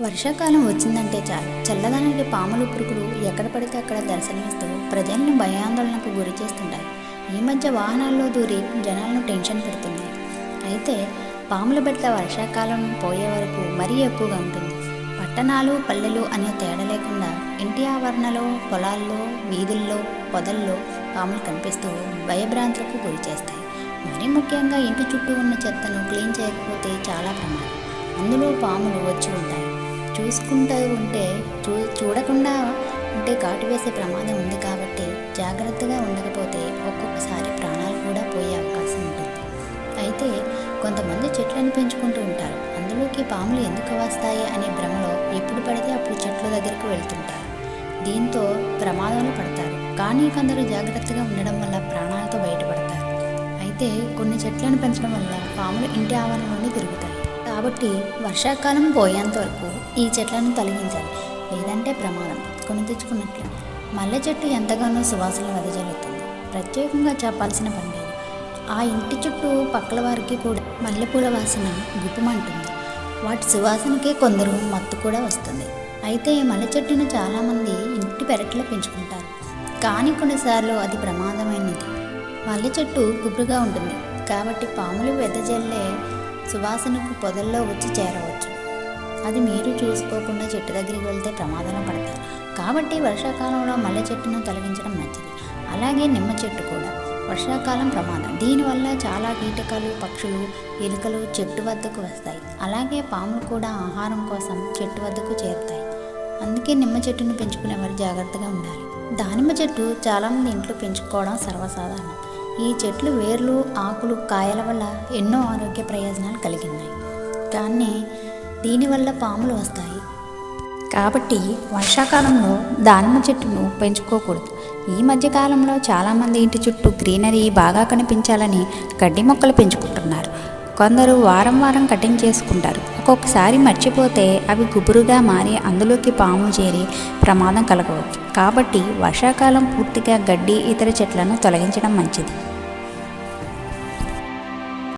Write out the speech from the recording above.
వర్షాకాలం వచ్చిందంటే చాలు చల్లదనానికి పాములు పురుగులు ఎక్కడ పడితే అక్కడ దర్శనమిస్తూ ప్రజలను భయాందోళనకు గురి చేస్తుంటాయి. ఈ మధ్య వాహనాల్లో దూరి జనాలను టెన్షన్ పెడుతున్నాయి. అయితే పాముల బెట్ల వర్షాకాలం పోయే వరకు మరీ ఎక్కువగా ఉంటుంది. పట్టణాలు పల్లెలు అనే తేడా లేకుండా ఇంటి ఆవరణలో, పొలాల్లో, వీధుల్లో, పొదల్లో పాములు కనిపిస్తూ భయభ్రాంతులకు గురి చేస్తాయి. మరీ ముఖ్యంగా ఇంటి చుట్టూ ఉన్న చెత్తను క్లీన్ చేయకపోతే చాలా ప్రమాదం. అందులో పాములు వచ్చి ఉంటాయి. చూడకుండా ఉంటే కాటు వేసే ప్రమాదం ఉంది. కాబట్టి జాగ్రత్తగా ఉండకపోతే ఒక్కొక్కసారి ప్రాణాలు కూడా పోయే అవకాశం ఉంటుంది. అయితే కొంతమంది చెట్లను పెంచుకుంటూ ఉంటారు. అందులోకి పాములు ఎందుకు వస్తాయి అనే భ్రమలో ఎప్పుడు పడితే అప్పుడు చెట్ల దగ్గరికి వెళ్తుంటారు. దీంతో ప్రమాదంలో పడతారు. కానీ కొందరు జాగ్రత్తగా ఉండడం వల్ల ప్రాణాలతో బయటపడతారు. అయితే కొన్ని చెట్లను పెంచడం వల్ల పాములు ఇంటి ఆవరణలోనే తిరుగుతాయి. కాబట్టి వర్షాకాలం పోయేంత వరకు ఈ చెట్లను తొలగించాలి, లేదంటే ప్రమాదం కొని తెచ్చుకున్నట్లు. మల్లె చెట్టు ఎంతగానో సువాసన వెదజల్లుతుంది. ప్రత్యేకంగా చెప్పాల్సిన పని లేదు. ఆ ఇంటి చుట్టూ పక్కల వారికి కూడా మల్లెపూల వాసన గుప్పుమంటుంది. వాటి సువాసనకే కొందరు మత్తు కూడా వస్తుంది. అయితే ఈ మల్లె చెట్టును చాలామంది ఇంటి పెరట్లో పెంచుకుంటారు. కానీ కొన్నిసార్లు అది ప్రమాదమైనది. మల్లె చెట్టు గుబురుగా ఉంటుంది కాబట్టి పాములు వెదజల్లే సువాసనకు పొదల్లో వచ్చి చేరవచ్చు. అది మీరు చూసుకోకుండా చెట్టు దగ్గరికి వెళ్తే ప్రమాదంలో పడతారు. కాబట్టి వర్షాకాలంలో మల్లె చెట్టును తొలగించడం మంచిది. అలాగే నిమ్మ చెట్టు కూడా వర్షాకాలం ప్రమాదం. దీనివల్ల చాలా కీటకాలు, పక్షులు, ఎలుకలు చెట్టు వద్దకు వస్తాయి. అలాగే పాములు కూడా ఆహారం కోసం చెట్టు వద్దకు చేరుతాయి. అందుకే నిమ్మ చెట్టును పెంచుకునేవారు జాగ్రత్తగా ఉండాలి. దానిమ్మ చెట్టు చాలామంది ఇంట్లో పెంచుకోవడం సర్వసాధారణం. ఈ చెట్లు వేర్లు, ఆకులు, కాయల వల్ల ఎన్నో ఆరోగ్య ప్రయోజనాలు కలిగి ఉన్నాయి. కానీ దీనివల్ల పాములు వస్తాయి. కాబట్టి వర్షాకాలంలో దానిమ్మ చెట్టును పెంచుకోకూడదు. ఈ మధ్యకాలంలో చాలామంది ఇంటి చుట్టూ గ్రీనరీ బాగా కనిపించాలని గడ్డి మొక్కలు పెంచుకుంటున్నారు. కొందరు వారం వారం కటింగ్ చేసుకుంటారు. ఒక్కొక్కసారి మర్చిపోతే అవి గుబురుగా మారి అందులోకి పాము చేరి ప్రమాదం కలగవచ్చు. కాబట్టి వర్షాకాలం పూర్తిగా గడ్డి, ఇతర చెట్లను తొలగించడం మంచిది.